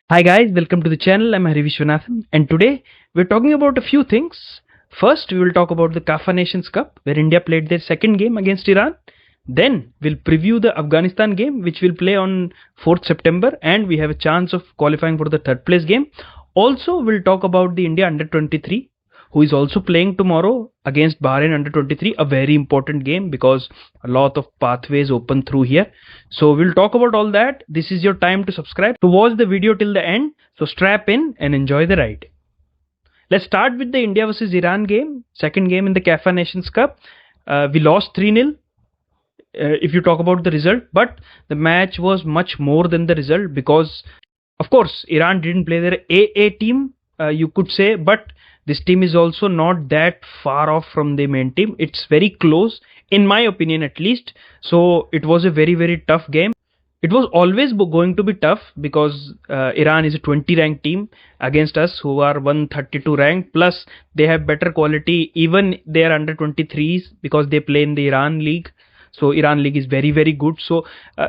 Hi guys, welcome to the channel. I'm Hari Vishwanathan and today we're talking about a few things. First, we will talk about the CAF Nations Cup where India played their second game against Iran. Then we'll preview the Afghanistan game which will play on 4th September and we have a chance of qualifying for the third place game. Also, we'll talk about the India under 23 who is also playing tomorrow against Bahrain under 23, a very important game because a lot of pathways open through here. So we'll talk about all that. This is your time to subscribe to watch the video till the end. So strap in and enjoy the ride. Let's start with the India versus Iran game, second game in the CAF Nations Cup. We lost 3-0 if you talk about the result, but the match was much more than the result because, of course, Iran didn't play their AA team, you could say, but this team is also not that far off from the main team. It's very close, in my opinion at least. So it was a very, very tough game. It was always going to be tough because Iran is a 20 ranked team against us who are 132 ranked, plus they have better quality, even they are under 23s because they play in the Iran League. So Iran League is very, very good. So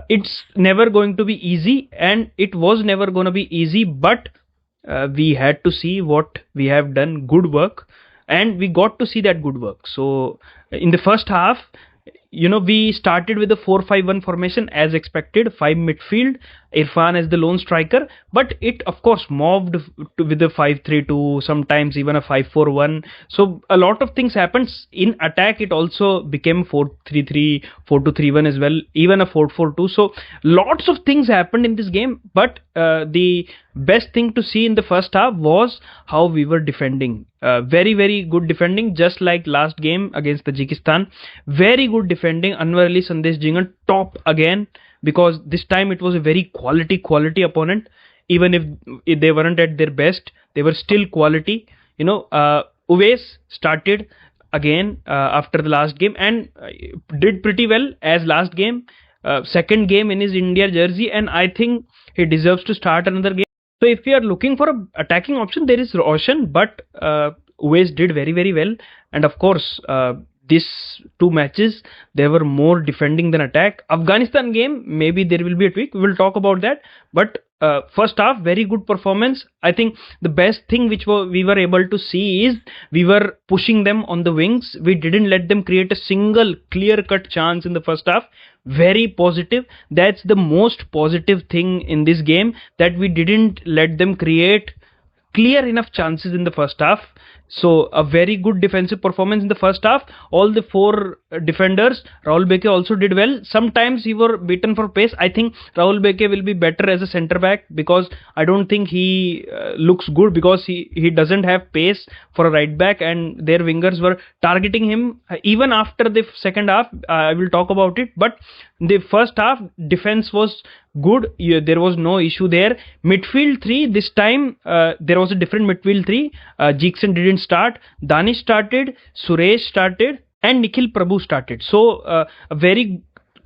it's never going to be easy, and it was never going to be easy, but we had to see what we have done, good work, and we got to see that good work. So in the first half, we started with a 4-5-1 formation as expected, 5 midfield, Irfan as the lone striker, but it of course moved with a 5-3-2, sometimes even a 5-4-1. So a lot of things happens in attack. It also became 4-3-3, 4-2-3-1 as well, even a 4-4-2. So lots of things happened in this game, but the best thing to see in the first half was how we were defending. Very, very good defending, just like last game against Tajikistan. Very good defending. Anwar Ali, Sandesh Jingan top again, because this time it was a very quality opponent. Even if they weren't at their best, they were still quality. Uwais started again after the last game and did pretty well as last game. Second game in his India jersey, and I think he deserves to start another game. So if you are looking for a attacking option, there is Roshan, but Uwais did very, very well. And of course, these two matches, there were more defending than attack. Afghanistan game, maybe there will be a tweak. We will talk about that. But first half, very good performance. I think the best thing which we were able to see is we were pushing them on the wings. We didn't let them create a single clear-cut chance in the first half. Very positive. That's the most positive thing in this game, that we didn't let them create clear enough chances in the first half. So a very good defensive performance in the first half. All the four defenders, Rahul Beke also did well. Sometimes he were beaten for pace. I think Rahul Beke will be better as a centre back because I don't think he looks good because he doesn't have pace for a right back, and their wingers were targeting him even after the second half. I will talk about it, but the first half defense was good. There was no issue there. Midfield 3, this time there was a different midfield 3. Jeekson didn't start. Danish started, Suresh started, and Nikhil Prabhu started. So a very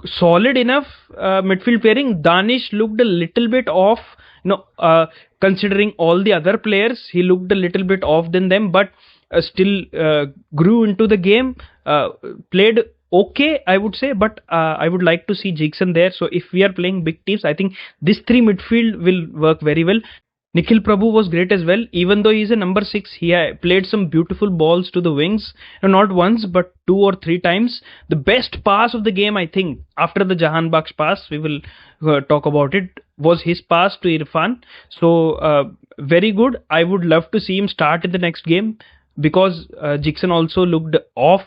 solid enough midfield pairing. Danish looked a little bit off, considering all the other players. He looked a little bit off than them, but still grew into the game, played okay, I would say, but I would like to see Jeekson there. So if we are playing big teams, I think this 3 midfield will work very well. Nikhil Prabhu was great as well. Even though he's a number 6, he played some beautiful balls to the wings. Not once, but 2 or 3 times. The best pass of the game, I think, after the Jahan Bakhsh pass, we will talk about it, was his pass to Irfan. So very good. I would love to see him start in the next game because Jeekson also looked off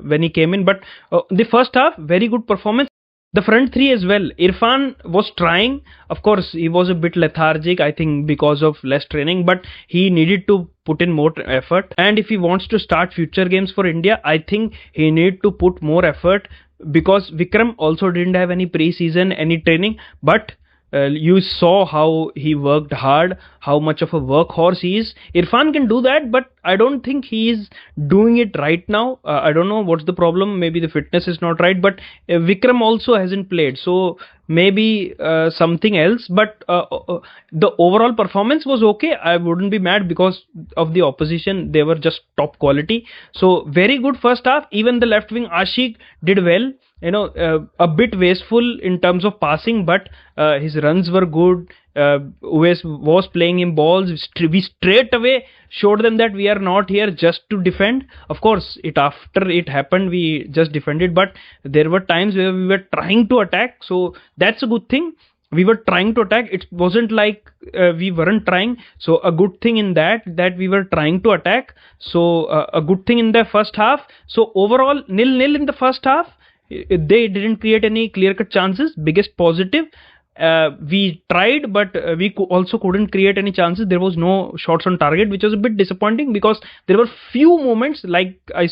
when he came in. But the first half, very good performance. The front 3 as well. Irfan was trying. Of course, he was a bit lethargic, I think, because of less training, but he needed to put in more effort. And if he wants to start future games for India, I think he need to put more effort because Vikram also didn't have any pre-season, any training, but you saw how he worked hard, how much of a workhorse he is. Irfan can do that, but I don't think he is doing it right now. I don't know what's the problem. Maybe the fitness is not right, but Vikram also hasn't played. So maybe something else, but the overall performance was okay. I wouldn't be mad because of the opposition. They were just top quality. So very good first half. Even the left wing Ashik did well. a bit wasteful in terms of passing, but his runs were good. Uwais was playing in balls. We straight away showed them that we are not here just to defend. Of course, after it happened, we just defended, but there were times where we were trying to attack. So that's a good thing. We were trying to attack. It wasn't like we weren't trying. So a good thing in that we were trying to attack. So a good thing in the first half. So overall 0-0 in the first half. They didn't create any clear-cut chances. Biggest positive. We tried, but we also couldn't create any chances. There was no shots on target, which was a bit disappointing because there were few moments, like I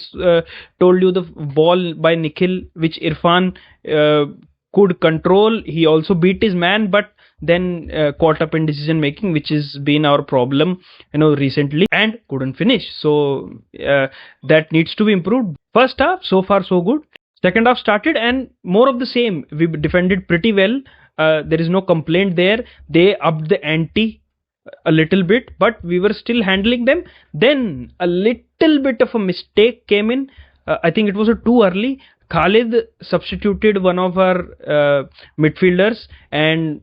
told you, the ball by Nikhil, which Irfan could control. He also beat his man, but then caught up in decision making, which has been our problem, recently, and couldn't finish. So that needs to be improved. First half, so far so good. Second half started and more of the same. We defended pretty well. There is no complaint there. They upped the ante a little bit, but we were still handling them. Then a little bit of a mistake came in. I think it was too early. Khalid substituted one of our midfielders, and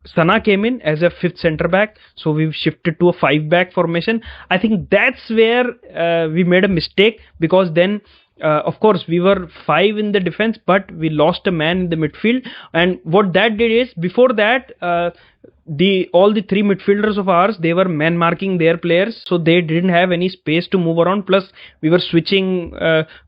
Sana came in as a fifth centre back. So we've shifted to a 5-back formation. I think that's where we made a mistake, because then of course we were 5 in the defense, but we lost a man in the midfield. And what that did is, before that, all the 3 midfielders of ours, they were man marking their players, so they didn't have any space to move around. Plus we were switching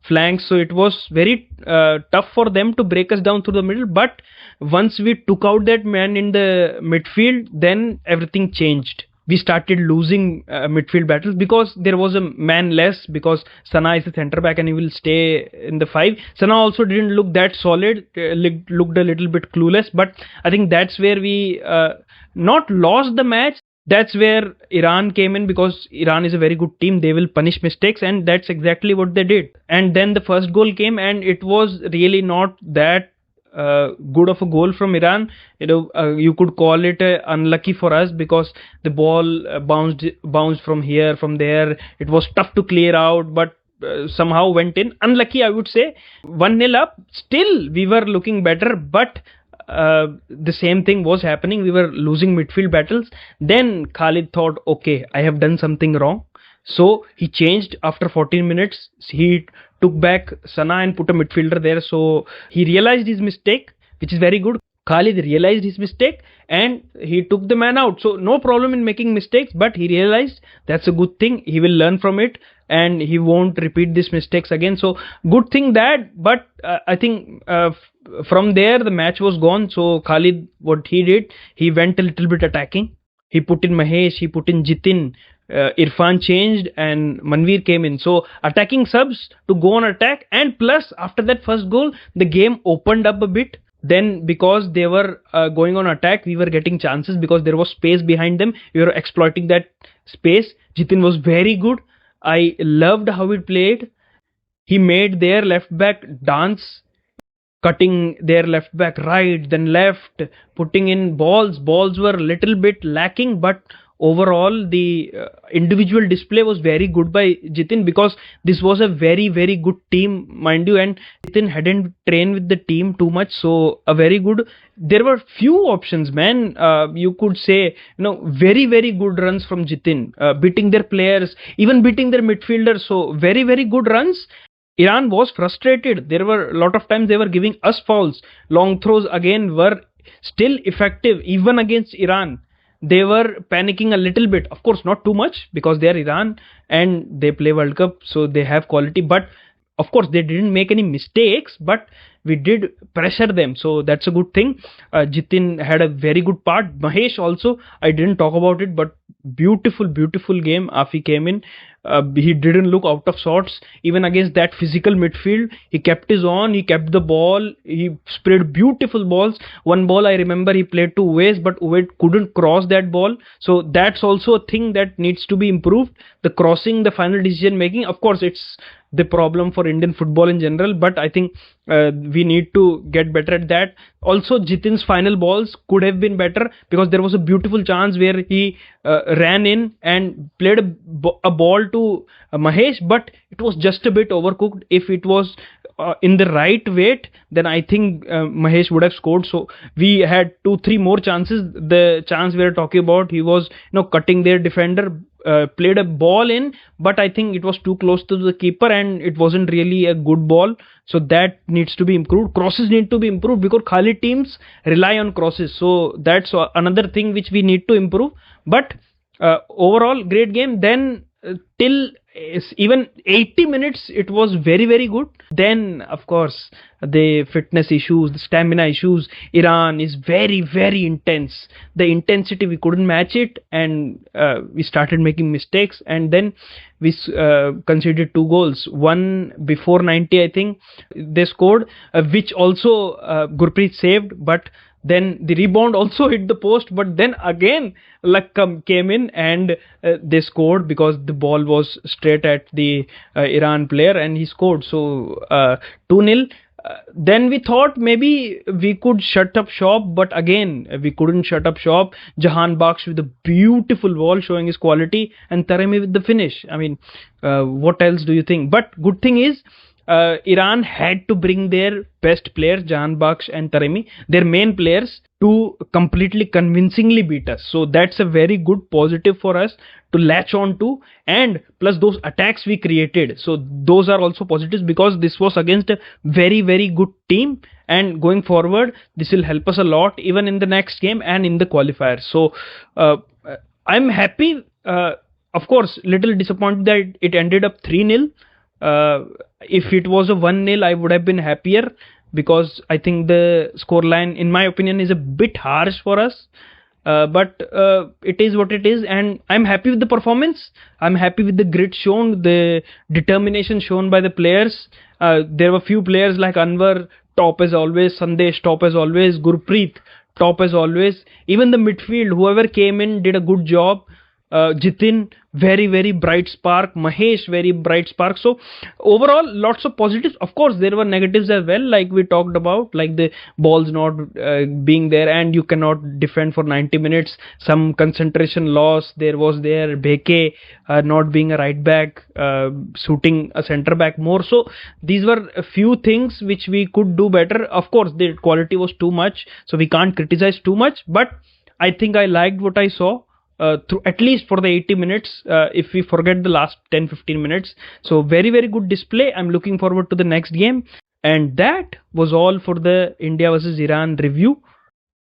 flanks, so it was very tough for them to break us down through the middle. But once we took out that man in the midfield, then everything changed. We started losing midfield battles because there was a man less, because Sana is the centre back and he will stay in the 5. Sana also didn't look that solid, looked a little bit clueless, but I think that's where we not lost the match. That's where Iran came in, because Iran is a very good team. They will punish mistakes, and that's exactly what they did. And then the first goal came, and it was really not that good of a goal from Iran. You could call it unlucky for us, because the ball bounced from here, from there. It was tough to clear out, but somehow went in. Unlucky, I would say. 1-0 up. Still, we were looking better, but the same thing was happening. We were losing midfield battles. Then Khalid thought, okay, I have done something wrong. So he changed after 14 minutes. He took back Sana and put a midfielder there. So he realized his mistake, which is very good. Khalid realized his mistake and he took the man out. So no problem in making mistakes, but he realized that's a good thing. He will learn from it and he won't repeat these mistakes again. So good thing that, but I think from there the match was gone. So Khalid, what he did, he went a little bit attacking. He put in Mahesh, he put in Jitin. Irfan changed and Manveer came in. So attacking subs to go on attack, and plus after that first goal the game opened up a bit. Then because they were going on attack, we were getting chances because there was space behind them. We were exploiting that space. Jitin was very good. I loved how he played. He made their left back dance, cutting their left back right, then left, putting in balls. Balls were a little bit lacking, but overall the individual display was very good by Jitin, because this was a very, very good team, mind you, and Jitin hadn't trained with the team too much. So a very good, there were few options, man. You could say, very, very good runs from Jitin, beating their players, even beating their midfielders. So very, very good runs. Iran was frustrated. There were a lot of times they were giving us fouls. Long throws again were still effective even against Iran. They were panicking a little bit. Of course, not too much, because they are Iran and they play World Cup, so they have quality. But of course, they didn't make any mistakes, but we did pressure them. So that's a good thing. Jitin had a very good part. Mahesh also, I didn't talk about it, but beautiful, beautiful game. Afi came in. He didn't look out of sorts. Even against that physical midfield, he kept his own, he kept the ball, he sprayed beautiful balls. One ball I remember he played to Uwais, but Uwais couldn't cross that ball. So that's also a thing that needs to be improved. The crossing, the final decision making, of course it's the problem for Indian football in general, but I think we need to get better at that. Also, Jitin's final balls could have been better, because there was a beautiful chance where he ran in and played a ball to Mahesh, but it was just a bit overcooked. If it was in the right weight, then I think Mahesh would have scored. So we had 2-3 more chances. The chance we are talking about, he was cutting their defender, played a ball in, but I think it was too close to the keeper and it wasn't really a good ball. So that needs to be improved. Crosses need to be improved because Khalid teams rely on crosses. So that's another thing which we need to improve. But overall, great game. Then till even 80 minutes, it was very, very good. Then, of course, the fitness issues, the stamina issues. Iran is very, very intense. The intensity, we couldn't match it, and we started making mistakes. And then we conceded 2 goals. One before 90, I think they scored, which also Gurpreet saved, but then the rebound also hit the post, but then again luck came in and they scored because the ball was straight at the Iran player and he scored. So 2-0. Then we thought maybe we could shut up shop, but again we couldn't shut up shop. Jahan Baksh with a beautiful ball showing his quality, and Taremi with the finish. I mean, what else do you think? But good thing is, Iran had to bring their best players, Jahan Baksh and Taremi, their main players, to completely convincingly beat us. So that's a very good positive for us to latch on to, and plus those attacks we created. So those are also positives because this was against a very, very good team, and going forward this will help us a lot even in the next game and in the qualifier. So I'm happy. Of course, little disappointed that it ended up 3-0. If it was a 1-0, I would have been happier because I think the scoreline, in my opinion, is a bit harsh for us. But it is what it is, and I'm happy with the performance. I'm happy with the grit shown, the determination shown by the players. There were few players like Anwar, top as always, Sandesh, top as always, Gurpreet, top as always. Even the midfield, whoever came in did a good job. Jitin, very, very bright spark. Mahesh, very bright spark. So overall, lots of positives. Of course, there were negatives as well, like we talked about, like the balls not being there and you cannot defend for 90 minutes. Some concentration loss there was there. Bheke not being a right back, suiting a centre back more. So these were a few things which we could do better. Of course, the quality was too much, so we can't criticize too much. But I think I liked what I saw. Through at least for the 80 minutes, if we forget the last 10-15 minutes. So very, very good display. I'm looking forward to the next game. And that was all for the India versus Iran review.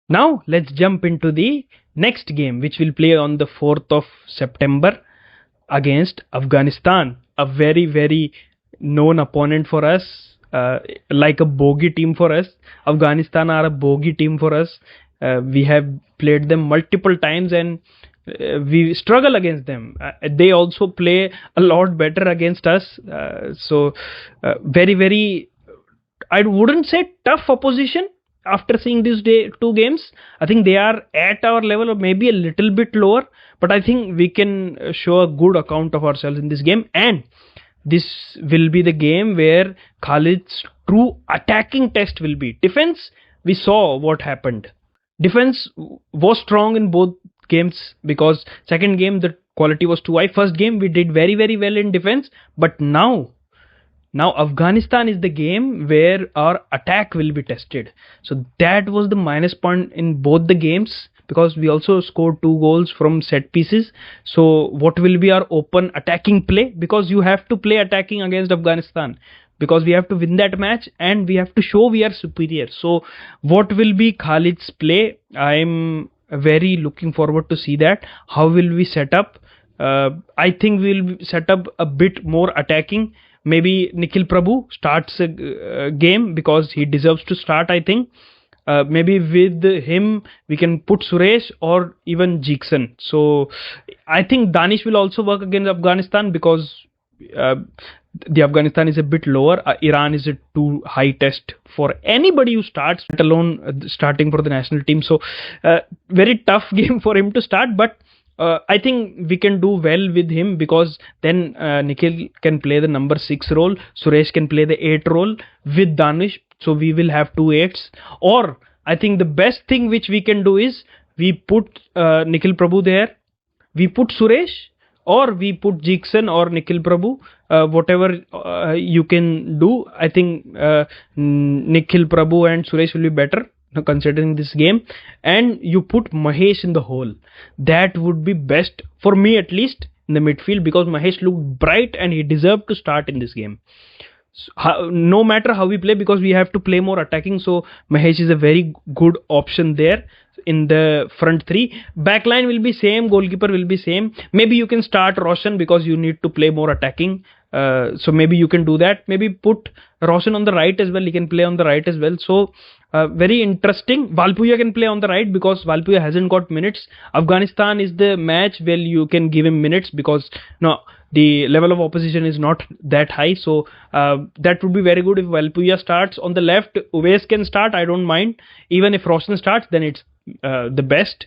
Now let's jump into the next game, which will play on the 4th of September against Afghanistan, a very, very known opponent for us, like a bogey team for us. Afghanistan are a bogey team for us. We have played them multiple times and we struggle against them. They also play a lot better against us. So very, very, I wouldn't say tough opposition after seeing these 2 games. I think they are at our level or maybe a little bit lower, but I think we can show a good account of ourselves in this game. And this will be the game where Khalid's true attacking test will be. Defense, we saw what happened. Defense was strong in both games because second game the quality was too high. First game we did very, very well in defense, but now Afghanistan is the game where our attack will be tested. So that was the minus point in both the games because we also scored 2 goals from set pieces. So what will be our open attacking play? Because you have to play attacking against Afghanistan, because we have to win that match and we have to show we are superior. So what will be Khalid's play? I'm very looking forward to see that. How will we set up? I think we'll set up a bit more attacking. Maybe Nikhil Prabhu starts a game because he deserves to start, I think. Maybe with him we can put Suresh or even Jeekson. So I think Danish will also work against Afghanistan because the Afghanistan is a bit lower. Iran is a too high test for anybody who starts, let alone starting for the national team. So very tough game for him to start, but I think we can do well with him because then Nikhil can play the number 6 role, Suresh can play the 8 role with Danish. So we will have 2 8s. Or I think the best thing which we can do is we put Nikhil Prabhu there, we put Suresh, or we put Jigson or Nikhil Prabhu, whatever you can do. I think Nikhil Prabhu and Suresh will be better considering this game, and you put Mahesh in the hole. That would be best for me, at least in the midfield, because Mahesh looked bright and he deserved to start in this game. No matter how we play, because we have to play more attacking, so Mahesh is a very good option there in the front three. Backline will be same, goalkeeper will be same. Maybe you can start Roshan because you need to play more attacking. So maybe you can do that. Maybe put Roshan on the right as well. He can play on the right as well. So very interesting. Valpuya can play on the right because Valpuya hasn't got minutes. Afghanistan is the match where you can give him minutes because the level of opposition is not that high. So that would be very good if Valpuya starts. On the left, Uwais can start. I don't mind. Even if Roshan starts, then it's the best.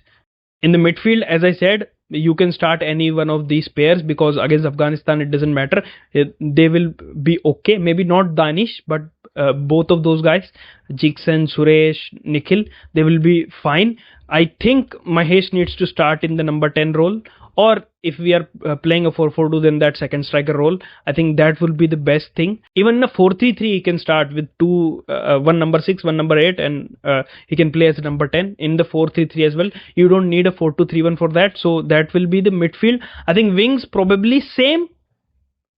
In the midfield, as I said, you can start any one of these pairs because against Afghanistan it doesn't matter. They will be okay. Maybe not Danish, but both of those guys, Jigson, Suresh, Nikhil, they will be fine. I think Mahesh needs to start in the number 10 role, or if we are playing a 4-4-2, then that second striker role. I think that will be the best thing. Even in a 4-3-3, he can start with one number 6, one number 8, and he can play as a number 10 in the 4-3-3 as well. You don't need a 4-2-3-1 for that. So that will be the midfield. I think wings probably same,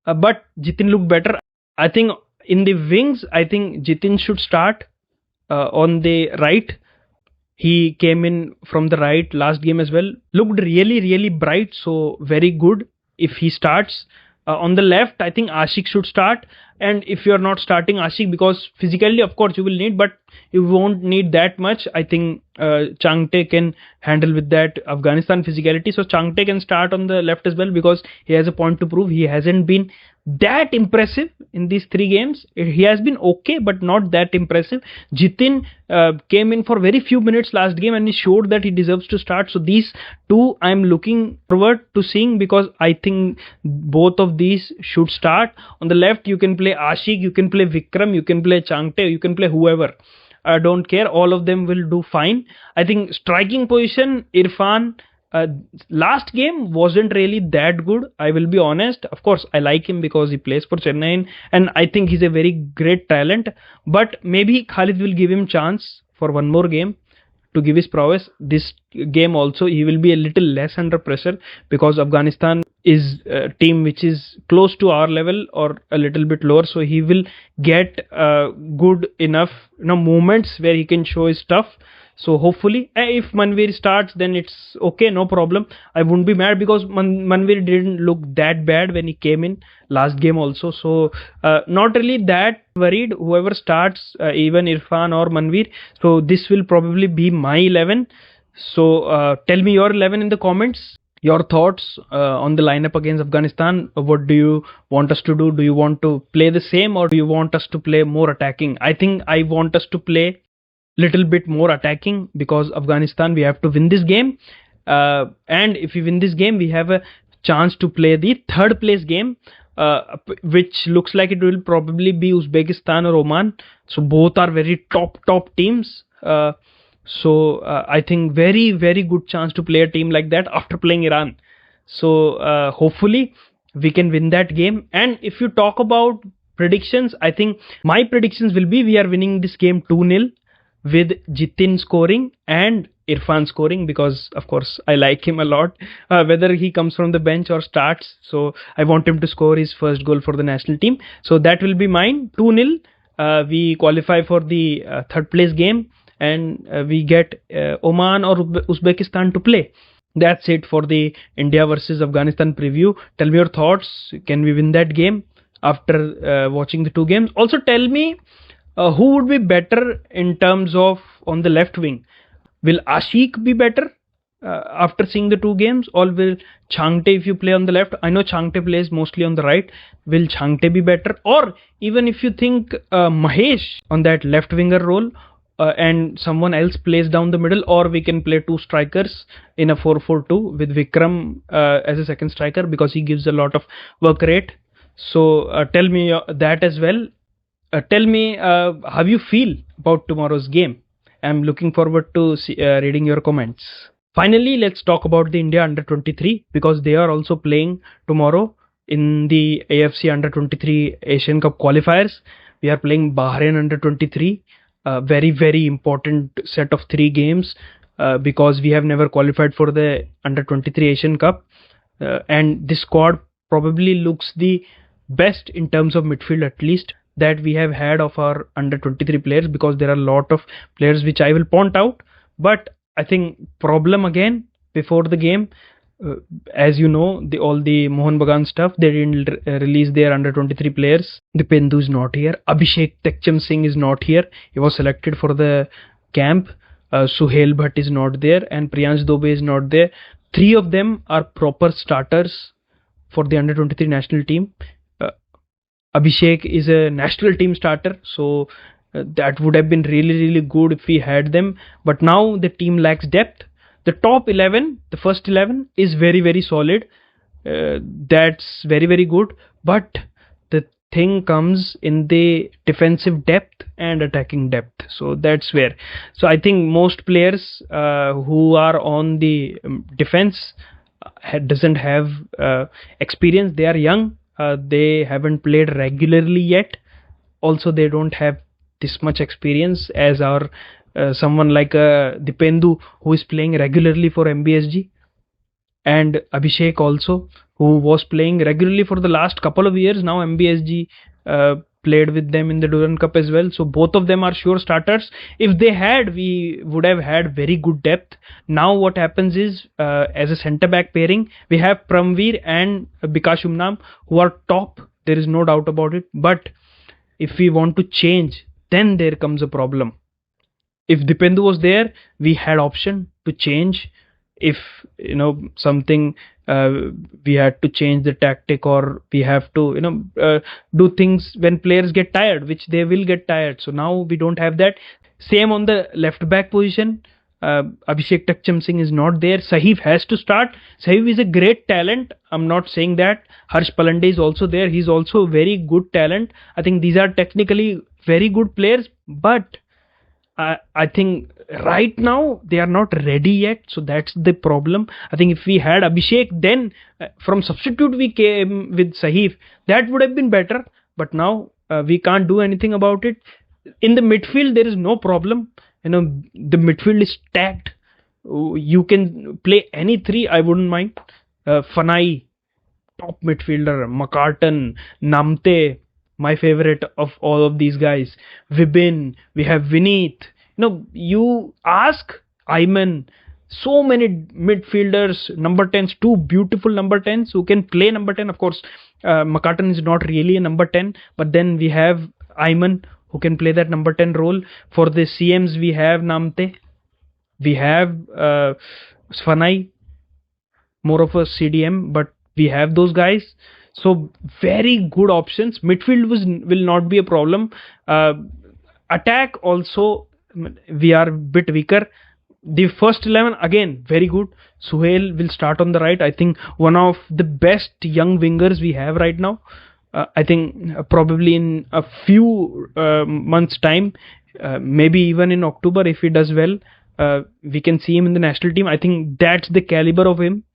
but Jitin looked better. I think in the wings, I think Jitin should start on the right. He came in from the right last game as well. Looked really, really bright. So very good if he starts. On the left, I think Ashik should start. And if you're not starting Ashik, because physically, of course, you will need, but you won't need that much. I think Changte can handle with that Afghanistan physicality. So Changte can start on the left as well because he has a point to prove. He hasn't been that impressive in these 3 games. He has been okay, but not that impressive. Jitin came in for very few minutes last game and he showed that he deserves to start. So these two I'm looking forward to seeing because I think both of these should start. On the left, you can play Ashik, you can play Vikram, you can play Changte, you can play whoever. I don't care. All of them will do fine. I think striking position, Irfan, last game wasn't really that good. I will be honest. Of course, I like him because he plays for Chennai and I think he's a very great talent. But maybe Khalid will give him chance for one more game to give his prowess. This game also, he will be a little less under pressure because Afghanistan is a team which is close to our level or a little bit lower. So he will get good enough moments where he can show his stuff. So hopefully, if Manveer starts, then it's okay, no problem. I wouldn't be mad because Manveer didn't look that bad when he came in last game also. So not really that worried. Whoever starts, even Irfan or Manveer. So this will probably be my 11. So tell me your 11 in the comments. Your thoughts on the lineup against Afghanistan. What do you want us to do? Do you want to play the same or do you want us to play more attacking? I think I want us to play little bit more attacking because Afghanistan, we have to win this game. And if we win this game, we have a chance to play the third place game, which looks like it will probably be Uzbekistan or Oman. So both are very top teams. So I think very, very good chance to play a team like that after playing Iran. So hopefully we can win that game. And if you talk about predictions, I think my predictions will be we are winning this game 2-0 with Jitin scoring and Irfan scoring because of course I like him a lot, whether he comes from the bench or starts. So I want him to score his first goal for the national team. So that will be mine, 2-0. We qualify for the third place game and we get Oman or Uzbekistan to play. That's it for the India versus Afghanistan preview. Tell me your thoughts. Can we win that game after watching the 2 games? Also tell me who would be better in terms of on the left wing. Will Ashik be better after seeing the 2 games, or will Changte, if you play on the left? I know Changte plays mostly on the right. Will Changte be better? Or even if you think Mahesh on that left winger role and someone else plays down the middle, or we can play 2 strikers in a 4-4-2 with Vikram as a second striker because he gives a lot of work rate. So tell me that as well. Tell me how you feel about tomorrow's game. I'm looking forward to reading your comments. Finally, let's talk about the India under 23 because they are also playing tomorrow in the AFC under 23 Asian Cup qualifiers. We are playing Bahrain under 23, a very, very important set of three games because we have never qualified for the under 23 Asian Cup. And this squad probably looks the best in terms of midfield, at least that we have had of our under 23 players, because there are a lot of players which I will point out. But I think problem again before the game, as you know, all the Mohan Bagan stuff, they didn't release their under 23 players. Dipendu is not here. Abhishek Techcham Singh is not here. He was selected for the camp. Suhail Bhatt is not there, and Priyansh Dobe is not there. Three of them are proper starters for the under 23 national team. Abhishek is a national team starter, so that would have been really, really good if we had them. But now the team lacks depth. The top 11, the first 11 is very, very solid. That's very, very good. But the thing comes in the defensive depth and attacking depth. So that's where. So I think most players who are on the defense doesn't have experience. They are young. They haven't played regularly yet. Also, they don't have this much experience as our someone like Dipendu, who is playing regularly for MBSG, and Abhishek also, who was playing regularly for the last couple of years. Now MBSG played with them in the Durand Cup as well. So both of them are sure starters. If they had, we would have had very good depth. Now what happens is, as a centre back pairing, we have Pramveer and Bikash Umnam, who are top. There is no doubt about it. But if we want to change, then there comes a problem. If Dipendu was there, we had option to change. If something, we had to change the tactic, or we have to do things when players get tired, which they will get tired. So now we don't have that. Same on the left back position. Abhishek Techcham Singh is not there. Sahif has to start. Sahif is a great talent. I'm not saying that. Harsh Palande is also there. He's also a very good talent. I think these are technically very good players, but I think right now they are not ready yet. So that's the problem. I think if we had Abhishek, then from substitute we came with Sahif, that would have been better. But now we can't do anything about it. In the midfield, there is no problem. The midfield is stacked. You can play any three. I wouldn't mind. Fanai, top midfielder. McCartan, Namte, my favorite of all of these guys. Vibin, we have Vineet. You ask Ayman, so many midfielders, number 10s, two beautiful number 10s who can play number 10. Of course, McCartan is not really a number 10, but then we have Ayman who can play that number 10 role. For the CMs, we have Namte, we have Svanai, more of a CDM, but we have those guys. So very good options. Midfield will not be a problem. Attack also, we are a bit weaker. The first 11 again very good. Suhail will start on the right. I think one of the best young wingers we have right now. I think probably in a few months time, maybe even in October, if he does well, we can see him in the national team. I think that's the caliber of him.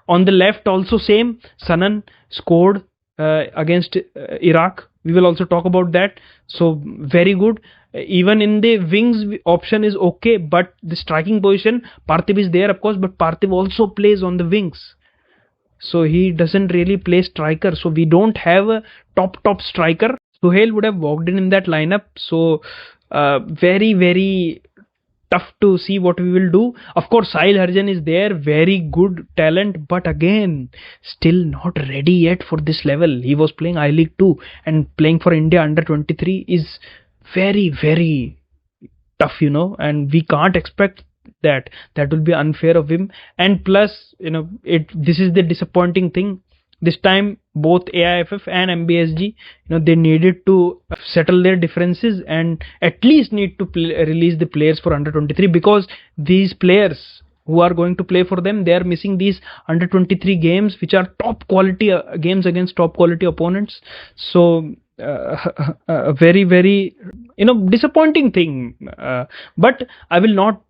On the left also same. Sanan scored against Iraq. We will also talk about that. So very good. Even in the wings, option is okay, but the striking position, Parthiv is there of course, but Parthiv also plays on the wings. So he doesn't really play striker. So we don't have a top striker. Suhail would have walked in that lineup. So very, very tough to see what we will do. Of course, Sahil Harjan is there, very good talent, but again, still not ready yet for this level. He was playing I-League 2 and playing for India under 23 is very, very tough, and we can't expect that. That will be unfair of him. And plus, this is the disappointing thing. This time, both AIFF and MBSG, they needed to settle their differences and at least need to release the players for under 23, because these players who are going to play for them, they are missing these under 23 games, which are top quality games against top quality opponents. So a very, very disappointing thing. But I will not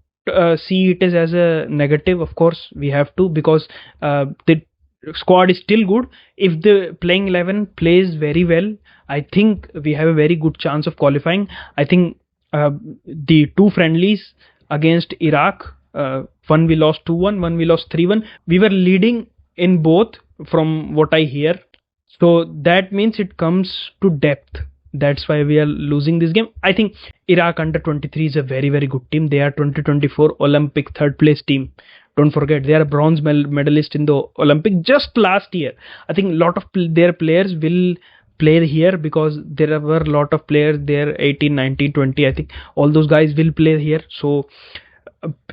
see it as a negative. Of course, we have to, because the squad is still good. If the playing 11 plays very well, I think we have a very good chance of qualifying. I think the two friendlies against Iraq, one we lost 2-1, one we lost 3-1. We were leading in both, from what I hear. So that means it comes to depth. That's why we are losing this game. I think Iraq under 23 is a very, very good team. They are 2024 Olympic third place team. Don't forget, they are a bronze medalist in the Olympic just last year. I think a lot of their players will play here, because there were a lot of players there, 18, 19, 20. I think all those guys will play here. So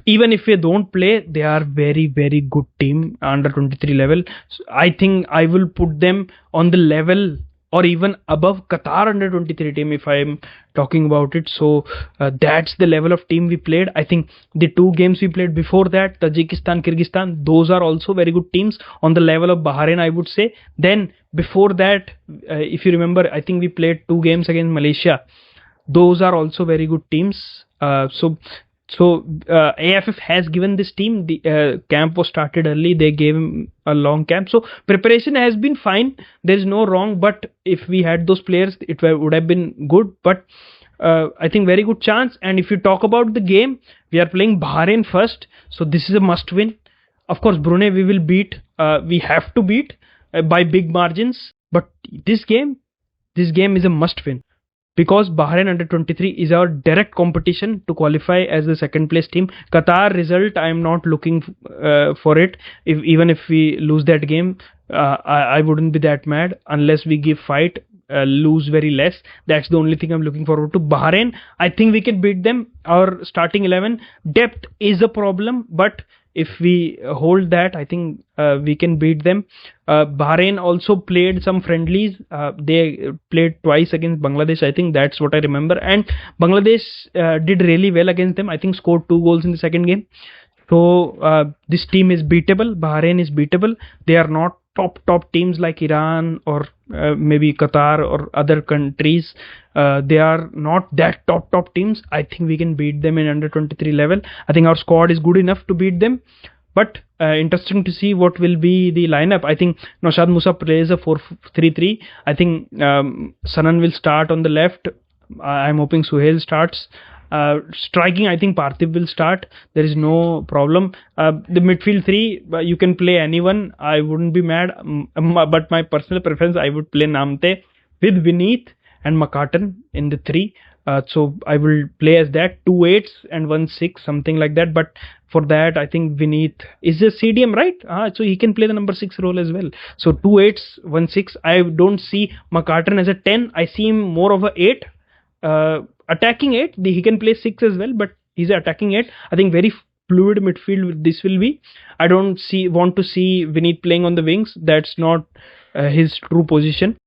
even if they don't play, they are very, very good team under 23 level. So I think I will put them on the level or even above Qatar under 23 team if I am talking about it. So that's the level of team we played. I think the two games we played before that, Tajikistan, Kyrgyzstan, those are also very good teams on the level of Bahrain, I would say. Then before that, if you remember, I think we played two games against Malaysia. Those are also very good teams. So AFF has given this team, the camp was started early. They gave him a long camp. So preparation has been fine. There is no wrong. But if we had those players, it would have been good. But I think very good chance. And if you talk about the game, we are playing Bahrain first. So this is a must win. Of course, Brunei we will beat. We have to beat by big margins. But this game is a must win, because Bahrain under 23 is our direct competition to qualify as the second place team. Qatar result, I am not looking for it. Even if we lose that game, I wouldn't be that mad unless we give fight, lose very less. That's the only thing I'm looking forward to. Bahrain, I think we can beat them. Our starting 11 depth is a problem, but if we hold that, I think we can beat them. Bahrain also played some friendlies. They played twice against Bangladesh. I think that's what I remember. And Bangladesh did really well against them. I think scored 2 goals in the second game. So this team is beatable. Bahrain is beatable. They are not top teams like Iran or maybe Qatar or other countries. They are not that top teams. I think we can beat them in under 23 level. I think our squad is good enough to beat them. But interesting to see what will be the lineup. I think Naushad Musa plays a 4-3-3. I think Sanan will start on the left. I'm hoping Suhail starts. Striking, I think Parthiv will start. There is no problem. The midfield three, you can play anyone. I wouldn't be mad. But my personal preference, I would play Namte with Vineet and McCartan in the three. So I will play as that, 2 8s and 1 6, something like that. But for that, I think Vineet is a CDM, right? So he can play the number 6 role as well. So 2 8s, 1 6. I don't see McCartan as a 10. I see him more of a 8. Attacking 8, he can play 6 as well, but he's attacking 8. I think very fluid midfield this will be. I don't want to see Vineet playing on the wings. That's not his true position.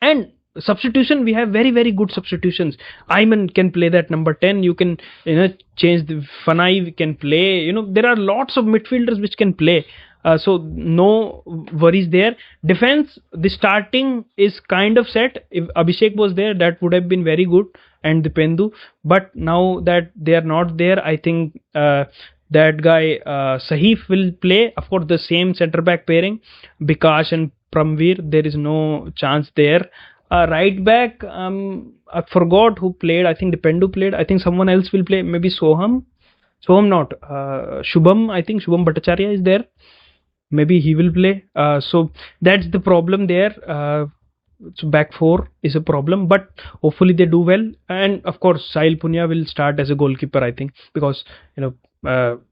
And substitution, we have very, very good substitutions. Ayman can play that number 10. You can change the Fanai can play. There are lots of midfielders which can play. So no worries there. Defense, the starting is kind of set. If Abhishek was there, that would have been very good, and Dipendu. But now that they are not there, I think that guy Sahif will play. Of course, the same centre back pairing, Bikash and Pramveer. There is no chance there. Right back, I forgot who played. I think Dipendu played. I think someone else will play. Maybe Soham not. Shubham. I think Shubham Bhattacharya is there. Maybe he will play. So that's the problem there. So back 4 is a problem, but hopefully they do well. And of course, Sahil Punya will start as a goalkeeper, I think, because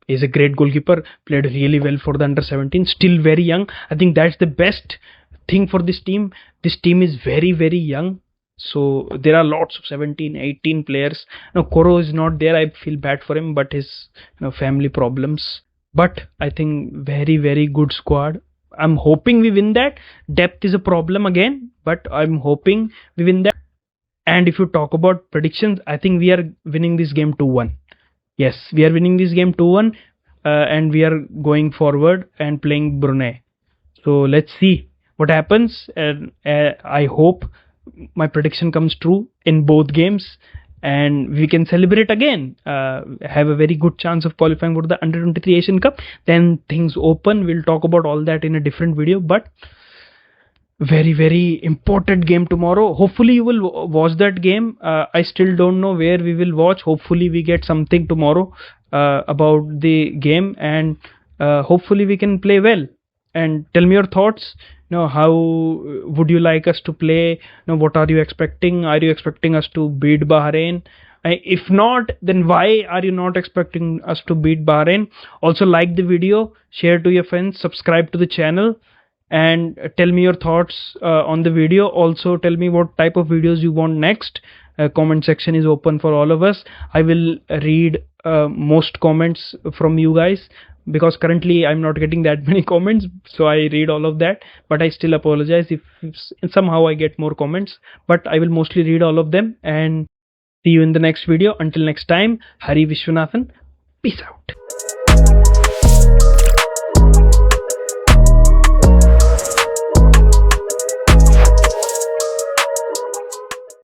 he's a great goalkeeper. Played really well for the under 17. Still very young. I think that's the best thing for this team. This team is very, very young. So there are lots of 17, 18 players. Now Koro is not there. I feel bad for him, but his family problems. But I think very, very good squad. I'm hoping we win that. Depth is a problem again, but I'm hoping we win that. And if you talk about predictions, I think we are winning this game 2-1. Yes, we are winning this game 2-1, and we are going forward and playing Brunei. So let's see what happens. And I hope my prediction comes true in both games. and we can celebrate again, have a very good chance of qualifying for the under 23 Asian Cup. Then things open. We'll talk about all that in a different video, but very, very important game tomorrow. Hopefully you will watch that game. I still don't know where we will watch. Hopefully we get something tomorrow about the game, and hopefully we can play well. And tell me your thoughts. How would you like us to play? What are you expecting? Are you expecting us to beat Bahrain? If not, then why are you not expecting us to beat Bahrain? Also, like the video, share to your friends, subscribe to the channel, and tell me your thoughts on the video. Also, tell me what type of videos you want next. Comment section is open for all of us. I will read most comments from you guys, because currently I'm not getting that many comments, so I read all of that. But I still apologize if somehow I get more comments, but I will mostly read all of them. And see you in the next video. Until next time, Hari Vishwanathan. Peace out.